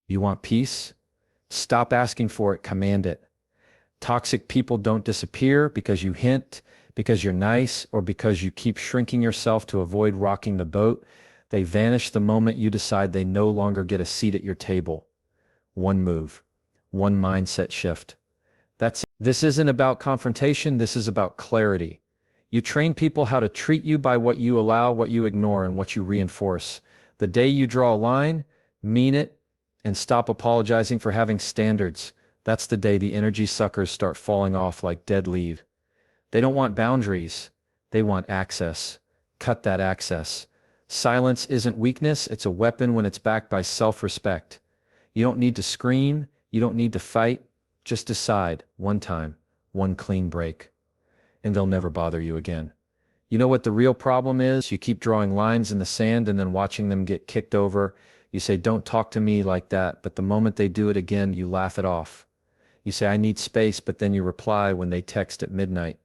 You want peace? Stop asking for it, command it. Toxic people don't disappear because you hint, because you're nice, or because you keep shrinking yourself to avoid rocking the boat. They vanish the moment you decide they no longer get a seat at your table. One move, one mindset shift. That's it. This isn't about confrontation, this is about clarity. You train people how to treat you by what you allow, what you ignore, and what you reinforce. The day you draw a line, mean it, and stop apologizing for having standards, that's the day the energy suckers start falling off like dead leaves. They don't want boundaries, they want access. Cut that access. Silence isn't weakness, it's a weapon when it's backed by self-respect. You don't need to scream, you don't need to fight, just decide, one time, one clean break. And they'll never bother you again. You know what the real problem is? You keep drawing lines in the sand and then watching them get kicked over. You say, don't talk to me like that, but the moment they do it again, you laugh it off. You say, I need space, but then you reply when they text at midnight.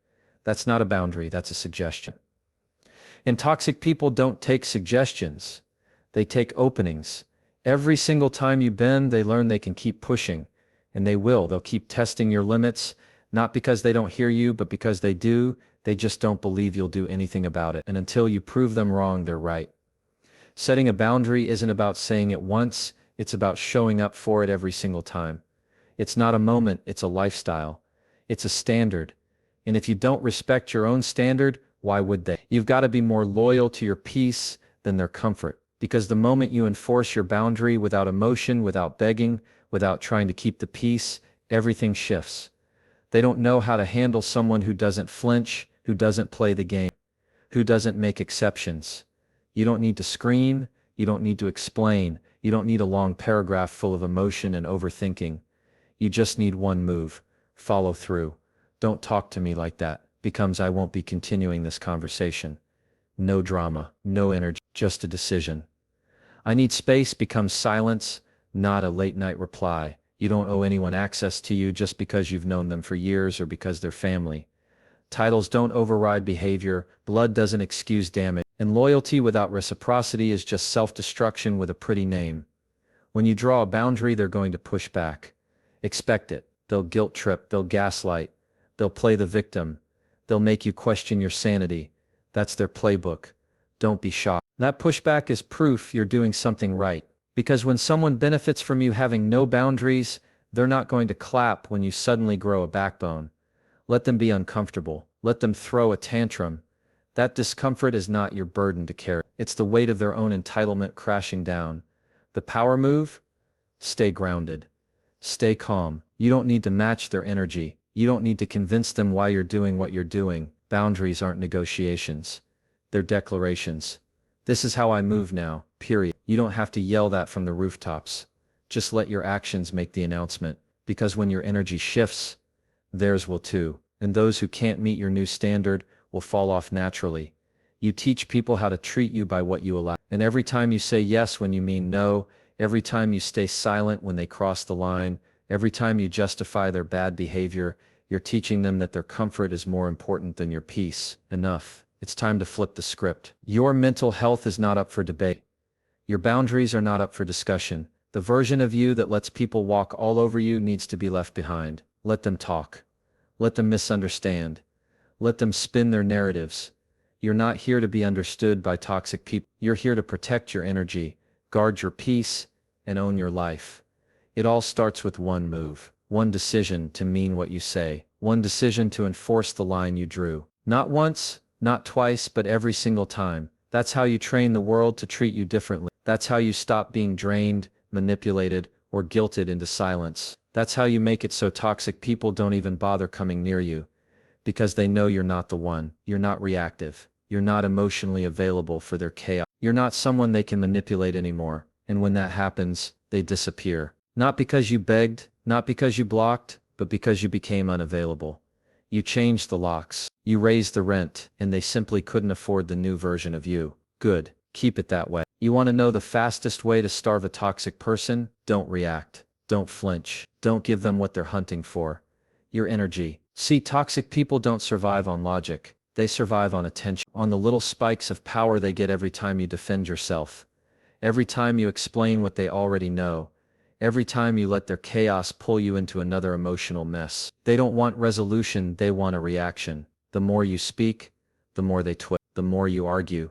That's not a boundary, that's a suggestion. And toxic people don't take suggestions. They take openings. Every single time you bend, they learn they can keep pushing. And they will. They'll keep testing your limits, not because they don't hear you, but because they do. They just don't believe you'll do anything about it. And until you prove them wrong, they're right. Setting a boundary isn't about saying it once, it's about showing up for it every single time. It's not a moment, it's a lifestyle. It's a standard. And if you don't respect your own standard, why would they? You've got to be more loyal to your peace than their comfort. Because the moment you enforce your boundary without emotion, without begging, without trying to keep the peace, everything shifts. They don't know how to handle someone who doesn't flinch, who doesn't play the game, who doesn't make exceptions. You don't need to scream, you don't need to explain, you don't need a long paragraph full of emotion and overthinking. You just need one move. Follow through. Don't talk to me like that, becomes I won't be continuing this conversation. No drama, no energy, just a decision. I need space becomes silence, not a late night reply. You don't owe anyone access to you just because you've known them for years or because they're family. Titles don't override behavior, blood doesn't excuse damage, and loyalty without reciprocity is just self-destruction with a pretty name. When you draw a boundary, they're going to push back. Expect it. They'll guilt trip, they'll gaslight, they'll play the victim, they'll make you question your sanity. That's their playbook. Don't be shocked. That pushback is proof you're doing something right. Because when someone benefits from you having no boundaries, they're not going to clap when you suddenly grow a backbone. Let them be uncomfortable. Let them throw a tantrum. That discomfort is not your burden to carry. It's the weight of their own entitlement crashing down. The power move? Stay grounded. Stay calm. You don't need to match their energy. You don't need to convince them why you're doing what you're doing. Boundaries aren't negotiations. They're declarations. This is how I move now, period. You don't have to yell that from the rooftops. Just let your actions make the announcement. Because when your energy shifts, theirs will too. And those who can't meet your new standard will fall off naturally. You teach people how to treat you by what you allow. And every time you say yes when you mean no, every time you stay silent when they cross the line, every time you justify their bad behavior, you're teaching them that their comfort is more important than your peace. Enough. It's time to flip the script. Your mental health is not up for debate. Your boundaries are not up for discussion. The version of you that lets people walk all over you needs to be left behind. Let them talk. Let them misunderstand. Let them spin their narratives. You're not here to be understood by toxic people. You're here to protect your energy, guard your peace, and own your life. It all starts with one move, one decision to mean what you say, one decision to enforce the line you drew. Not once, not twice, but every single time. That's how you train the world to treat you differently. That's how you stop being drained, manipulated, or guilted into silence. That's how you make it so toxic people don't even bother coming near you. Because they know you're not the one. You're not reactive. You're not emotionally available for their chaos. You're not someone they can manipulate anymore. And when that happens, they disappear. Not because you begged, not because you blocked, but because you became unavailable. You changed the locks. You raised the rent, and they simply couldn't afford the new version of you. Good. Keep it that way. You want to know the fastest way to starve a toxic person? Don't react. Don't flinch. Don't give them what they're hunting for. Your energy. See, toxic people don't survive on logic. They survive on attention, on the little spikes of power they get every time you defend yourself. Every time you explain what they already know. Every time you let their chaos pull you into another emotional mess. They don't want resolution, they want a reaction. The more you speak, the more they twist. The more you argue,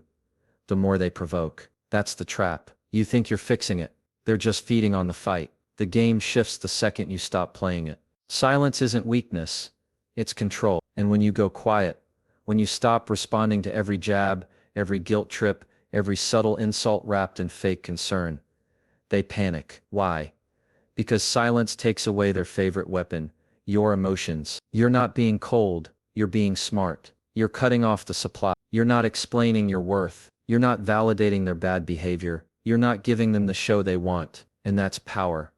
the more they provoke. That's the trap. You think you're fixing it. They're just feeding on the fight. The game shifts the second you stop playing it. Silence isn't weakness, it's control. And when you go quiet, when you stop responding to every jab, every guilt trip, every subtle insult wrapped in fake concern, they panic. Why? Because silence takes away their favorite weapon, your emotions. You're not being cold, you're being smart. You're cutting off the supply. You're not explaining your worth. You're not validating their bad behavior. You're not giving them the show they want, and that's power.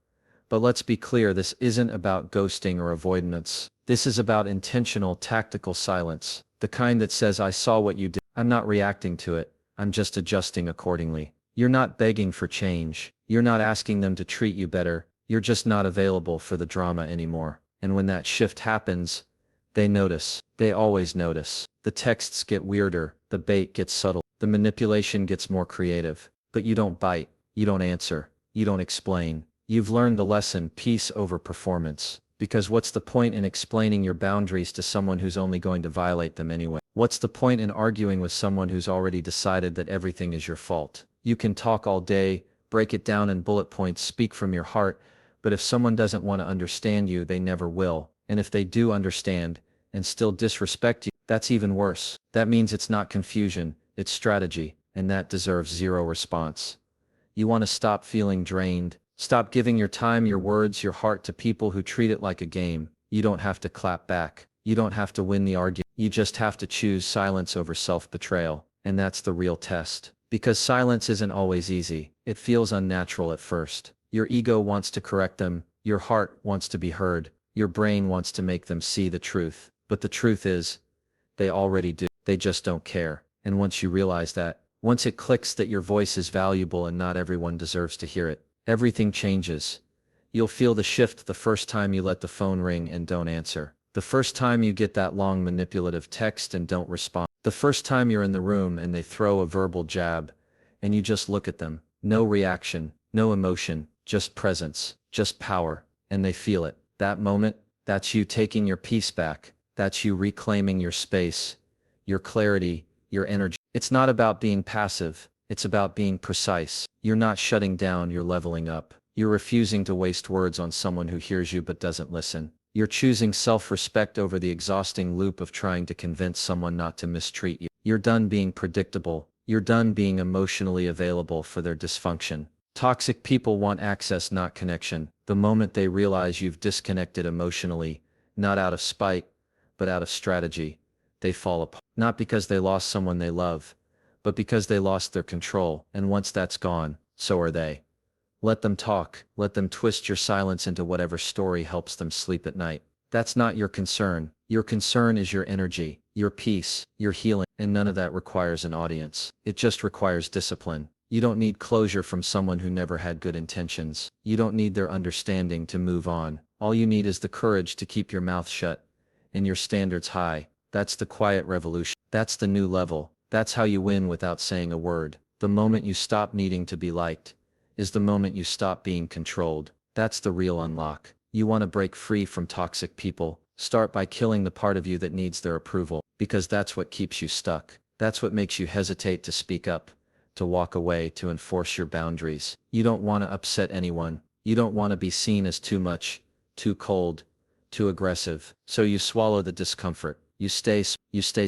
But let's be clear, this isn't about ghosting or avoidance. This is about intentional, tactical silence. The kind that says, I saw what you did. I'm not reacting to it. I'm just adjusting accordingly. You're not begging for change. You're not asking them to treat you better. You're just not available for the drama anymore. And when that shift happens, they notice. They always notice. The texts get weirder. The bait gets subtle. The manipulation gets more creative. But you don't bite. You don't answer. You don't explain. You've learned the lesson, peace over performance. Because what's the point in explaining your boundaries to someone who's only going to violate them anyway? What's the point in arguing with someone who's already decided that everything is your fault? You can talk all day, break it down in bullet points, speak from your heart, but if someone doesn't want to understand you, they never will. And if they do understand, and still disrespect you, that's even worse. That means it's not confusion, it's strategy, and that deserves zero response. You want to stop feeling drained. Stop giving your time, your words, your heart to people who treat it like a game. You don't have to clap back. You don't have to win the argument. You just have to choose silence over self-betrayal. And that's the real test. Because silence isn't always easy. It feels unnatural at first. Your ego wants to correct them. Your heart wants to be heard. Your brain wants to make them see the truth. But the truth is, they already do. They just don't care. And once you realize that, once it clicks that your voice is valuable and not everyone deserves to hear it, everything changes. You'll feel the shift the first time you let the phone ring and don't answer. The first time you get that long manipulative text and don't respond. The first time you're in the room and they throw a verbal jab, and you just look at them. No reaction, no emotion, just presence, just power, and they feel it. That moment, that's you taking your peace back. That's you reclaiming your space, your clarity, your energy. It's not about being passive. It's about being precise. You're not shutting down, you're leveling up. You're refusing to waste words on someone who hears you but doesn't listen. You're choosing self-respect over the exhausting loop of trying to convince someone not to mistreat you. You're done being predictable. You're done being emotionally available for their dysfunction. Toxic people want access, not connection. The moment they realize you've disconnected emotionally, not out of spite, but out of strategy, they fall apart. Not because they lost someone they love, but because they lost their control, and once that's gone, so are they. Let them talk. Let them twist your silence into whatever story helps them sleep at night. That's not your concern. Your concern is your energy, your peace, your healing, and none of that requires an audience. It just requires discipline. You don't need closure from someone who never had good intentions. You don't need their understanding to move on. All you need is the courage to keep your mouth shut and your standards high. That's the quiet revolution. That's the new level. That's how you win without saying a word. The moment you stop needing to be liked is the moment you stop being controlled. That's the real unlock. You want to break free from toxic people? Start by killing the part of you that needs their approval, because that's what keeps you stuck. That's what makes you hesitate to speak up, to walk away, to enforce your boundaries. You don't want to upset anyone. You don't want to be seen as too much, too cold, too aggressive. So you swallow the discomfort. You stay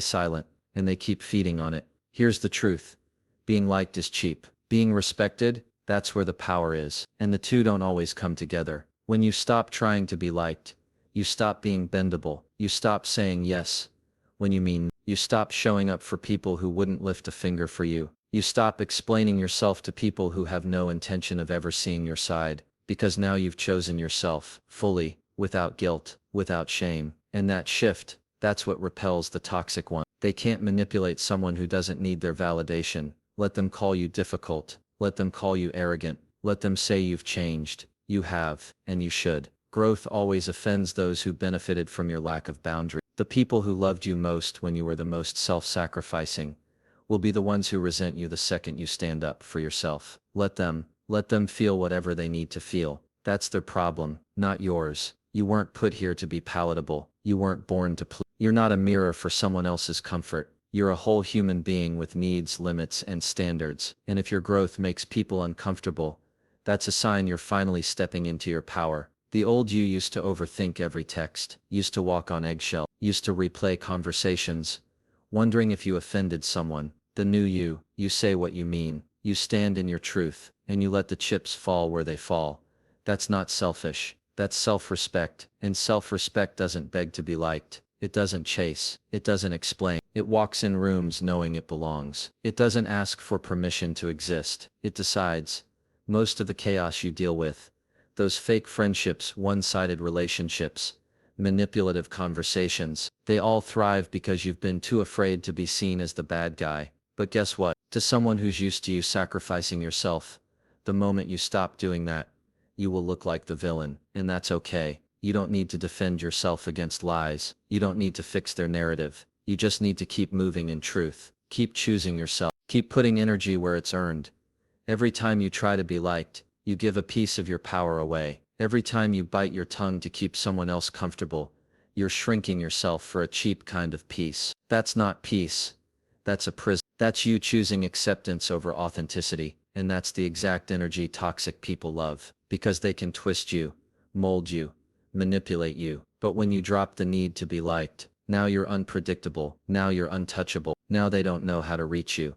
silent, and they keep feeding on it. Here's the truth. Being liked is cheap. Being respected, that's where the power is. And the two don't always come together. When you stop trying to be liked, you stop being bendable. You stop saying yes when you mean no. You stop showing up for people who wouldn't lift a finger for you. You stop explaining yourself to people who have no intention of ever seeing your side, because now you've chosen yourself fully, without guilt, without shame. And that shift, that's what repels the toxic one. They can't manipulate someone who doesn't need their validation. Let them call you difficult. Let them call you arrogant. Let them say you've changed. You have, and you should. Growth always offends those who benefited from your lack of boundary. The people who loved you most when you were the most self-sacrificing will be the ones who resent you the second you stand up for yourself. Let them feel whatever they need to feel. That's their problem, not yours. You weren't put here to be palatable. You weren't born to please. You're not a mirror for someone else's comfort. You're a whole human being with needs, limits, and standards. And if your growth makes people uncomfortable, that's a sign you're finally stepping into your power. The old you used to overthink every text, used to walk on eggshells, used to replay conversations, wondering if you offended someone. The new you say what you mean, you stand in your truth, and you let the chips fall where they fall. That's not selfish, that's self-respect, and self-respect doesn't beg to be liked. It doesn't chase, it doesn't explain. It walks in rooms knowing it belongs. It doesn't ask for permission to exist. It decides. Most of the chaos you deal with, those fake friendships, one-sided relationships, manipulative conversations, they all thrive because you've been too afraid to be seen as the bad guy. But guess what? To someone who's used to you sacrificing yourself, the moment you stop doing that, you will look like the villain, and that's okay. You don't need to defend yourself against lies. You don't need to fix their narrative. You just need to keep moving in truth. Keep choosing yourself. Keep putting energy where it's earned. Every time you try to be liked, you give a piece of your power away. Every time you bite your tongue to keep someone else comfortable, you're shrinking yourself for a cheap kind of peace. That's not peace. That's a prison. That's you choosing acceptance over authenticity, and that's the exact energy toxic people love, because they can twist you, mold you, manipulate you. But when you drop the need to be liked, now you're unpredictable, now you're untouchable, now they don't know how to reach you,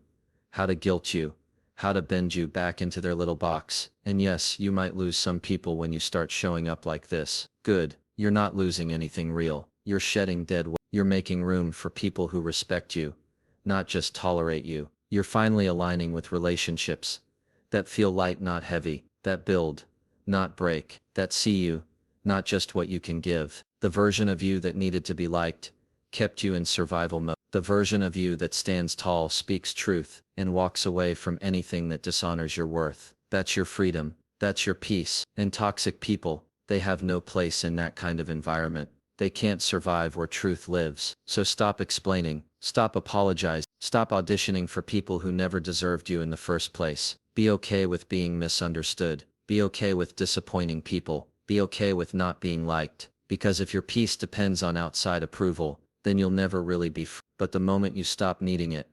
how to guilt you, how to bend you back into their little box. And yes, you might lose some people when you start showing up like this. Good, you're not losing anything real. You're shedding dead weight. You're making room for people who respect you, not just tolerate you. You're finally aligning with relationships that feel light, not heavy, that build, not break, that see you, not just what you can give. The version of you that needed to be liked kept you in survival mode. The version of you that stands tall, speaks truth, and walks away from anything that dishonors your worth. That's your freedom. That's your peace. And toxic people, they have no place in that kind of environment. They can't survive where truth lives. So stop explaining. Stop apologizing. Stop auditioning for people who never deserved you in the first place. Be okay with being misunderstood. Be okay with disappointing people. Be okay with not being liked. Because if your peace depends on outside approval, then you'll never really be free. But the moment you stop needing it,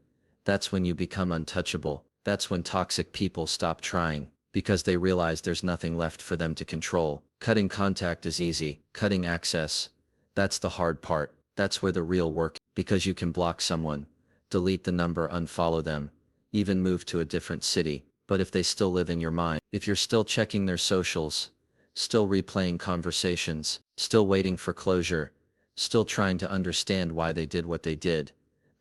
that's when you become untouchable. That's when toxic people stop trying, because they realize there's nothing left for them to control. Cutting contact is easy. Cutting access, that's the hard part. That's where the real work, because you can block someone, delete the number, unfollow them, even move to a different city. But if they still live in your mind, if you're still checking their socials, still replaying conversations, still waiting for closure, still trying to understand why they did what they did,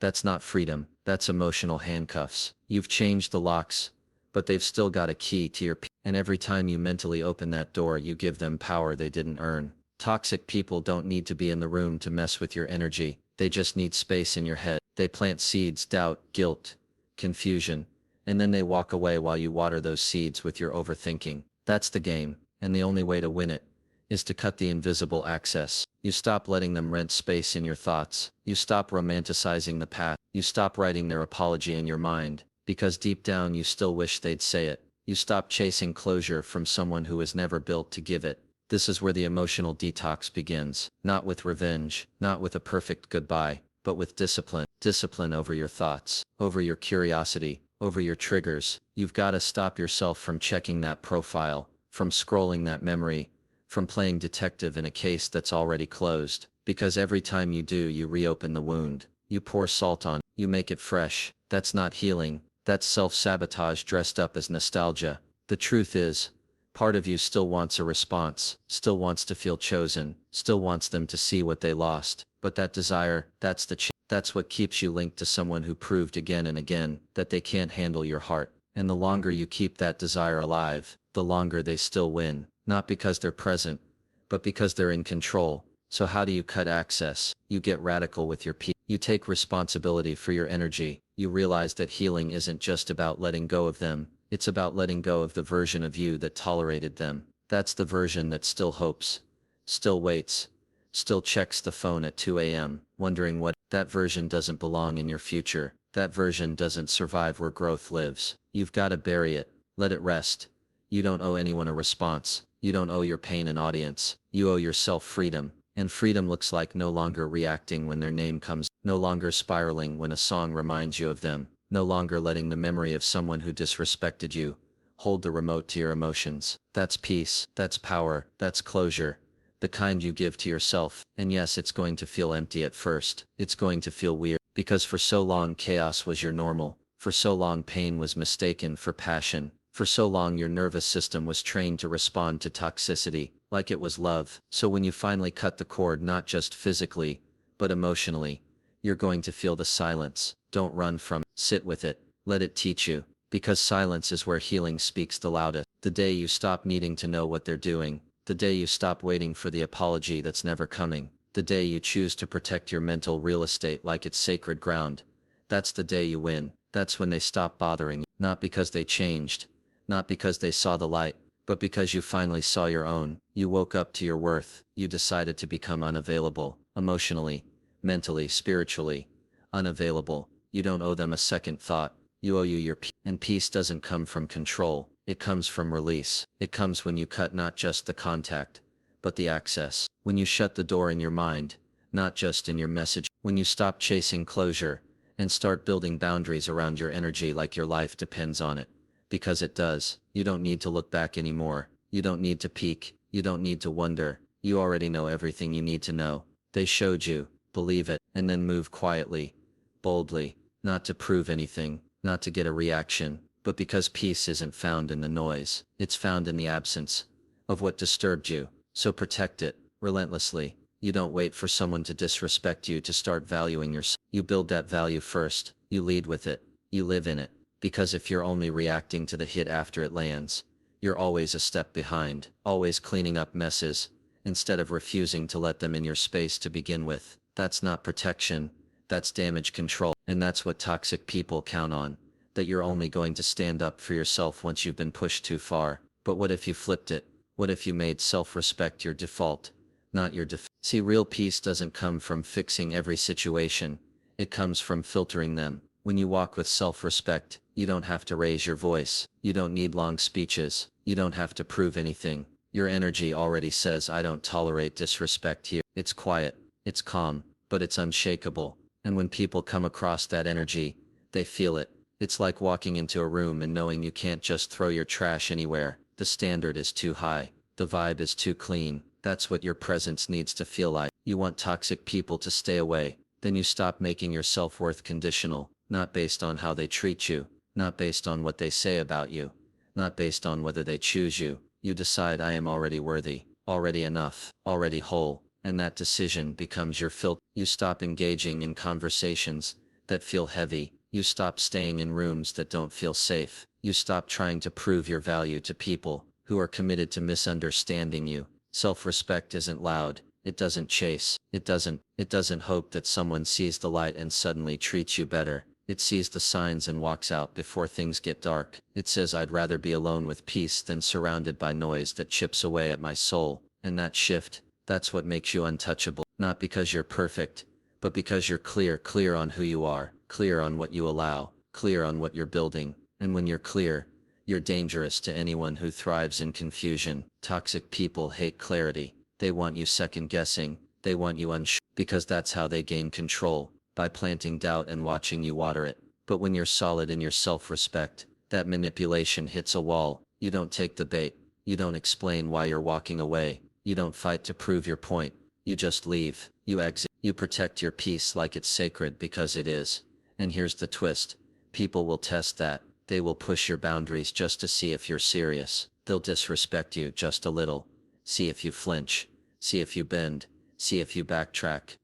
that's not freedom, that's emotional handcuffs. You've changed the locks, but they've still got a key to your peace. And every time you mentally open that door, you give them power they didn't earn. Toxic people don't need to be in the room to mess with your energy. They just need space in your head. They plant seeds, doubt, guilt, confusion, and then they walk away while you water those seeds with your overthinking. That's the game, and the only way to win it is to cut the invisible access. You stop letting them rent space in your thoughts. You stop romanticizing the past. You stop writing their apology in your mind, because deep down you still wish they'd say it. You stop chasing closure from someone who was never built to give it. This is where the emotional detox begins. Not with revenge, not with a perfect goodbye, but with discipline. Discipline over your thoughts, over your curiosity, over your triggers. You've got to stop yourself from checking that profile, from scrolling that memory, from playing detective in a case that's already closed. Because every time you do, you reopen the wound. You pour salt on it, you make it fresh. That's not healing. That's self-sabotage dressed up as nostalgia. The truth is, part of you still wants a response, still wants to feel chosen, still wants them to see what they lost. But that desire, that's what keeps you linked to someone who proved again and again that they can't handle your heart. And the longer you keep that desire alive, the longer they still win. Not because they're present, but because they're in control. So how do you cut access? You get radical with your peace. You take responsibility for your energy. You realize that healing isn't just about letting go of them. It's about letting go of the version of you that tolerated them. That's the version that still hopes, still waits, still checks the phone at 2 a.m., wondering what. That version doesn't belong in your future. That version doesn't survive where growth lives. You've got to bury it. Let it rest. You don't owe anyone a response. You don't owe your pain an audience. You owe yourself freedom. And freedom looks like no longer reacting when their name comes, no longer spiraling when a song reminds you of them, no longer letting the memory of someone who disrespected you hold the remote to your emotions. That's peace, that's power, that's closure. The kind you give to yourself. And yes, it's going to feel empty at first. It's going to feel weird, because for so long chaos was your normal. For so long pain was mistaken for passion. For so long your nervous system was trained to respond to toxicity like it was love. So when you finally cut the cord, not just physically, but emotionally, you're going to feel the silence. Don't run from it. Sit with it. Let it teach you. Because silence is where healing speaks the loudest. The day you stop needing to know what they're doing, the day you stop waiting for the apology that's never coming, the day you choose to protect your mental real estate like it's sacred ground, that's the day you win. That's when they stop bothering you. Not because they changed, not because they saw the light, but because you finally saw your own. You woke up to your worth. You decided to become unavailable, emotionally, mentally, spiritually, unavailable. You don't owe them a second thought. You owe you your peace. And peace doesn't come from control. It comes from release. It comes when you cut not just the contact, but the access. When you shut the door in your mind, not just in your message. When you stop chasing closure and start building boundaries around your energy like your life depends on it. Because it does. You don't need to look back anymore. You don't need to peek. You don't need to wonder. You already know everything you need to know. They showed you. Believe it. And then move quietly, boldly, not to prove anything, not to get a reaction, but because peace isn't found in the noise. It's found in the absence of what disturbed you. So protect it, relentlessly. You don't wait for someone to disrespect you to start valuing yourself. You build that value first. You lead with it. You live in it. Because if you're only reacting to the hit after it lands, you're always a step behind, always cleaning up messes, instead of refusing to let them in your space to begin with. That's not protection, that's damage control. And that's what toxic people count on, that you're only going to stand up for yourself once you've been pushed too far. But what if you flipped it? What if you made self-respect your default, not your See, real peace doesn't come from fixing every situation, it comes from filtering them. When you walk with self-respect, you don't have to raise your voice. You don't need long speeches. You don't have to prove anything. Your energy already says, I don't tolerate disrespect here. It's quiet, it's calm, but it's unshakable. And when people come across that energy, they feel it. It's like walking into a room and knowing you can't just throw your trash anywhere. The standard is too high. The vibe is too clean. That's what your presence needs to feel like. You want toxic people to stay away. Then you stop making your self-worth conditional. Not based on how they treat you, not based on what they say about you, not based on whether they choose you. You decide, I am already worthy, already enough, already whole, and that decision becomes your filter. You stop engaging in conversations that feel heavy. You stop staying in rooms that don't feel safe. You stop trying to prove your value to people who are committed to misunderstanding you. Self-respect isn't loud. It doesn't chase. It doesn't hope that someone sees the light and suddenly treats you better. It sees the signs and walks out before things get dark. It says, I'd rather be alone with peace than surrounded by noise that chips away at my soul. And that shift, that's what makes you untouchable. Not because you're perfect, but because you're clear on who you are, clear on what you allow, clear on what you're building. And when you're clear, you're dangerous to anyone who thrives in confusion. Toxic people hate clarity. They want you second guessing. They want you unsure, because that's how they gain control, by planting doubt and watching you water it. But when you're solid in your self-respect, that manipulation hits a wall. You don't take the bait. You don't explain why you're walking away. You don't fight to prove your point. You just leave. You exit. You protect your peace like it's sacred because it is. And here's the twist. People will test that. They will push your boundaries just to see if you're serious. They'll disrespect you just a little. See if you flinch. See if you bend. See if you backtrack.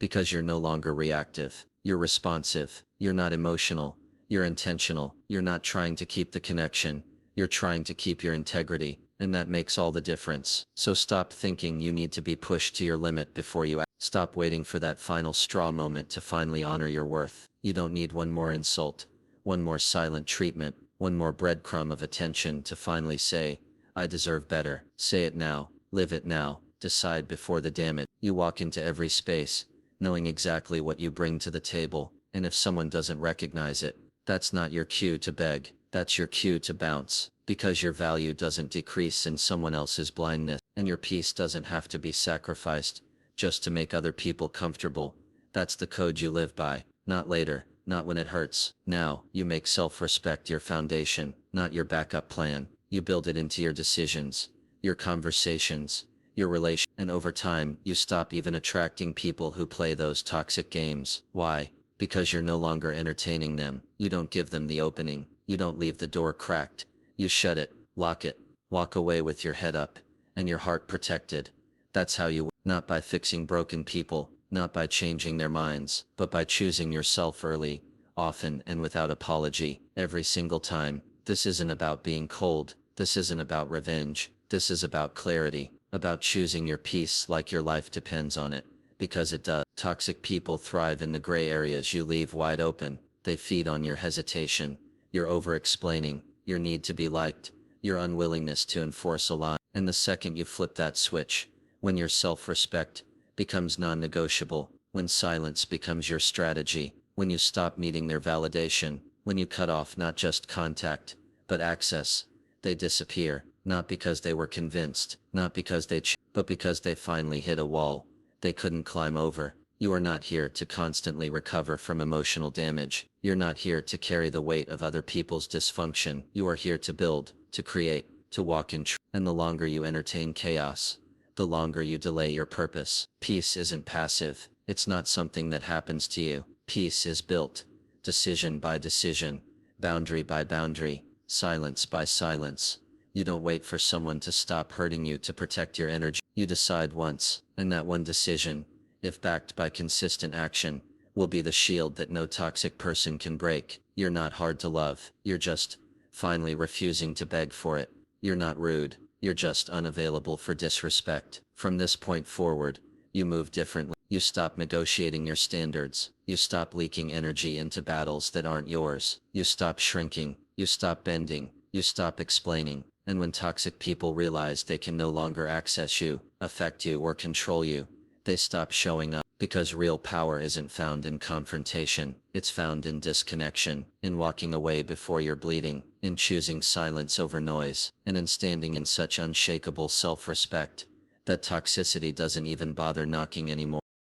Because you're no longer reactive. You're responsive. You're not emotional. You're intentional. You're not trying to keep the connection. You're trying to keep your integrity. And that makes all the difference. So stop thinking you need to be pushed to your limit before you act. Stop waiting for that final straw moment to finally honor your worth. You don't need one more insult, one more silent treatment, one more breadcrumb of attention to finally say, I deserve better. Say it now. Live it now. Decide before the damage. You walk into every space, knowing exactly what you bring to the table, and if someone doesn't recognize it, that's not your cue to beg, that's your cue to bounce. because your value doesn't decrease in someone else's blindness, and your peace doesn't have to be sacrificed just to make other people comfortable. That's the code you live by, not later, not when it hurts. Now, you make self-respect your foundation, not your backup plan. You build it into your decisions, your conversations, your relation, and over time, you stop even attracting people who play those toxic games. Why? Because you're no longer entertaining them. You don't give them the opening. You don't leave the door cracked. You shut it, lock it, walk away with your head up, and your heart protected. That's how you win. Not by fixing broken people, not by changing their minds, but by choosing yourself early, often and without apology, every single time. This isn't about being cold. This isn't about revenge. This is about clarity, about choosing your peace like your life depends on it. Because it does. Toxic people thrive in the gray areas you leave wide open. They feed on your hesitation, your over-explaining, your need to be liked, your unwillingness to enforce a line. And the second you flip that switch, when your self-respect becomes non-negotiable, when silence becomes your strategy, when you stop needing their validation, when you cut off not just contact, but access, they disappear, not because they were convinced, not because but because they finally hit a wall they couldn't climb over. You are not here to constantly recover from emotional damage. You're not here to carry the weight of other people's dysfunction. You are here to build, to create, to walk in truth. And the longer you entertain chaos, the longer you delay your purpose. Peace isn't passive. It's not something that happens to you. Peace is built, decision by decision, boundary by boundary, silence by silence. You don't wait for someone to stop hurting you to protect your energy. You decide once, and that one decision, if backed by consistent action, will be the shield that no toxic person can break. You're not hard to love. You're just finally refusing to beg for it. You're not rude. You're just unavailable for disrespect. From this point forward, you move differently. You stop negotiating your standards. You stop leaking energy into battles that aren't yours. You stop shrinking. You stop bending. You stop explaining. And when toxic people realize they can no longer access you, affect you, or control you, they stop showing up. Because real power isn't found in confrontation, it's found in disconnection, in walking away before you're bleeding, in choosing silence over noise, and in standing in such unshakable self-respect that toxicity doesn't even bother knocking anymore.